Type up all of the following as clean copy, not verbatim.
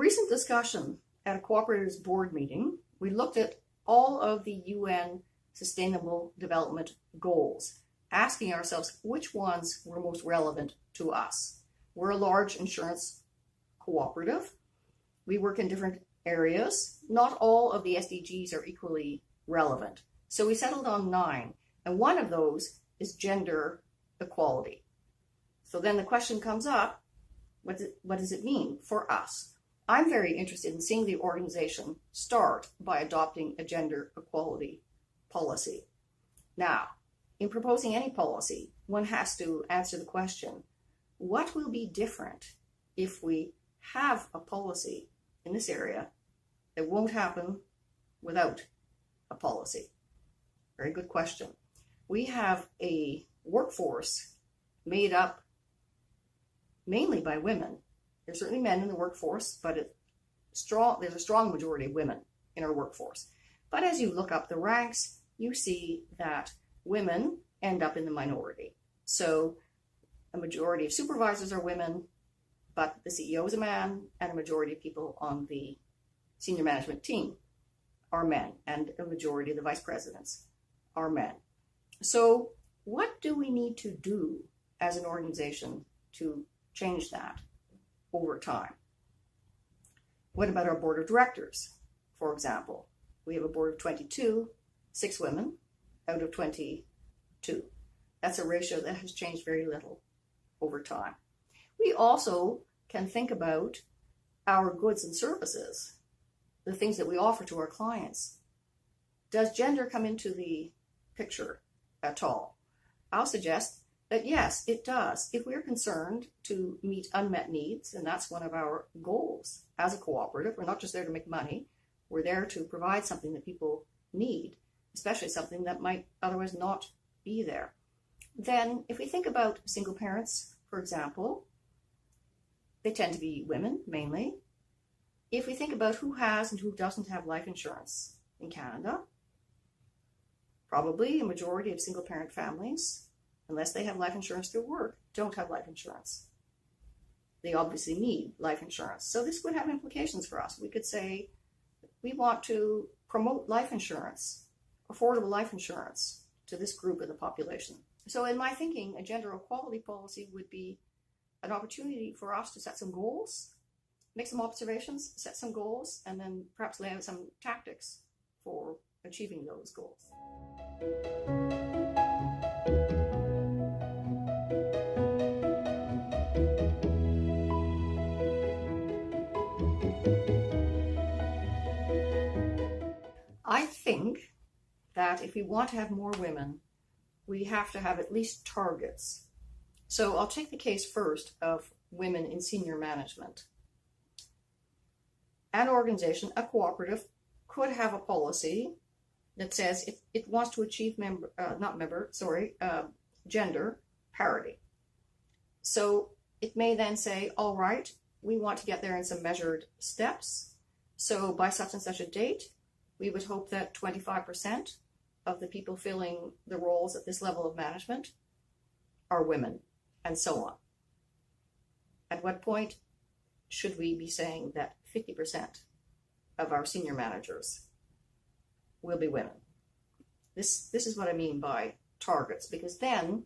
recent discussion at a cooperative's board meeting, we looked at all of the UN Sustainable Development Goals, asking ourselves which ones were most relevant to us. We're a large insurance cooperative. We work in different areas. Not all of the SDGs are equally relevant. So we settled on 9, and one of those is gender equality. So then the question comes up, what does it mean for us? I'm very interested in seeing the organization start by adopting a gender equality policy. Now, in proposing any policy, one has to answer the question, what will be different if we have a policy in this area that won't happen without a policy? Very good question. We have a workforce made up mainly by women. There's certainly men in the workforce, but there's a strong majority of women in our workforce. But as you look up the ranks, you see that women end up in the minority. So a majority of supervisors are women, but the CEO is a man, and a majority of people on the senior management team are men, and a majority of the vice presidents are men. So what do we need to do as an organization to change that over time? What about our board of directors? For example, we have a board of 22, 6 women out of 22. That's a ratio that has changed very little over time. We also can think about our goods and services, the things that we offer to our clients. Does gender come into the picture at all? I'll suggest that yes, it does. If we're concerned to meet unmet needs, and that's one of our goals as a cooperative, we're not just there to make money, we're there to provide something that people need, especially something that might otherwise not be there. Then if we think about single parents, for example, they tend to be women mainly. If we think about who has and who doesn't have life insurance in Canada, probably a majority of single parent families, unless they have life insurance through work, don't have life insurance. They obviously need life insurance. So this would have implications for us. We could say, we want to promote life insurance, affordable life insurance, to this group of the population. So in my thinking, a gender equality policy would be an opportunity for us to set some goals, make some observations, set some goals, and then perhaps lay out some tactics for achieving those goals. I think that if we want to have more women, we have to have at least targets. So I'll take the case first of women in senior management. An organization, a cooperative, could have a policy that says it wants to achieve gender parity. So it may then say, all right, we want to get there in some measured steps. So by such and such a date, we would hope that 25% of the people filling the roles at this level of management are women, and so on. At what point should we be saying that 50% of our senior managers will be women? This is what I mean by targets, because then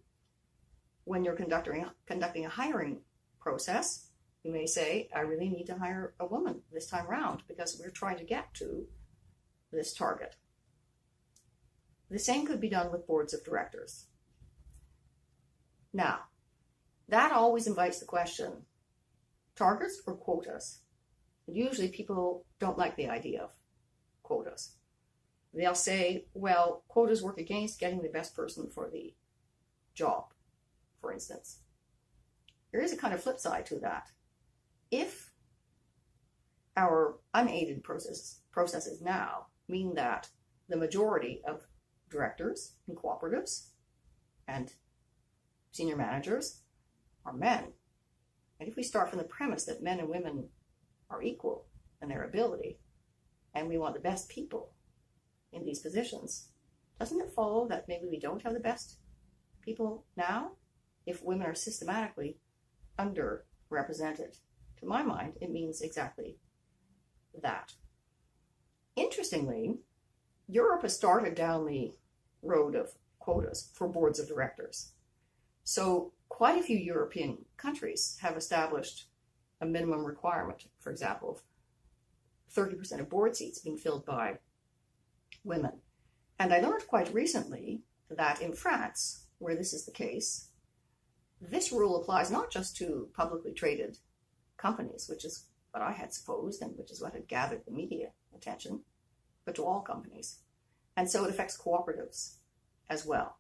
when you're conducting a hiring process, you may say, I really need to hire a woman this time around because we're trying to get to this target. The same could be done with boards of directors. Now, that always invites the question, targets or quotas? And usually people don't like the idea of quotas. They'll say, well, quotas work against getting the best person for the job, for instance. There is a kind of flip side to that. If our unaided processes now mean that the majority of directors and cooperatives and senior managers are men, and if we start from the premise that men and women are equal in their ability, and we want the best people in these positions, doesn't it follow that maybe we don't have the best people now if women are systematically underrepresented? To my mind, it means exactly that. Interestingly, Europe has started down the road of quotas for boards of directors. So quite a few European countries have established a minimum requirement, for example, of 30% of board seats being filled by women. And I learned quite recently that in France, where this is the case, this rule applies not just to publicly traded companies, which is what I had supposed and which is what had gathered the media attention, but to all companies. And so it affects cooperatives as well.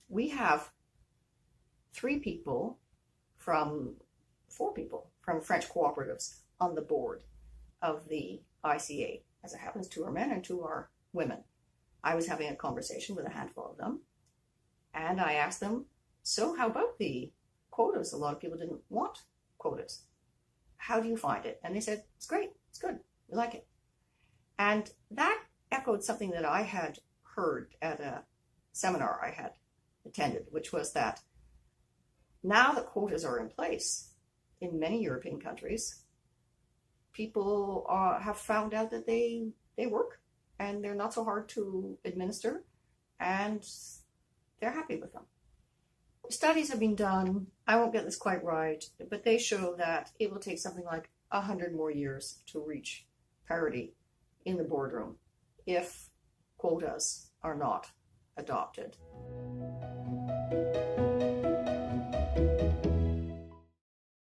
We have four people from French cooperatives on the board of the ICA. As it happens, 2 are men and 2 are women. I was having a conversation with a handful of them, and I asked them, so how about the quotas? A lot of people didn't want quotas. How do you find it? And they said, it's great, it's good, we like it. And that echoed something that I had heard at a seminar I had attended, which was that now that quotas are in place in many European countries, people have found out that they work and they're not so hard to administer and they're happy with them. Studies have been done, I won't get this quite right, but they show that it will take something like 100 more years to reach parity in the boardroom if quotas are not adopted.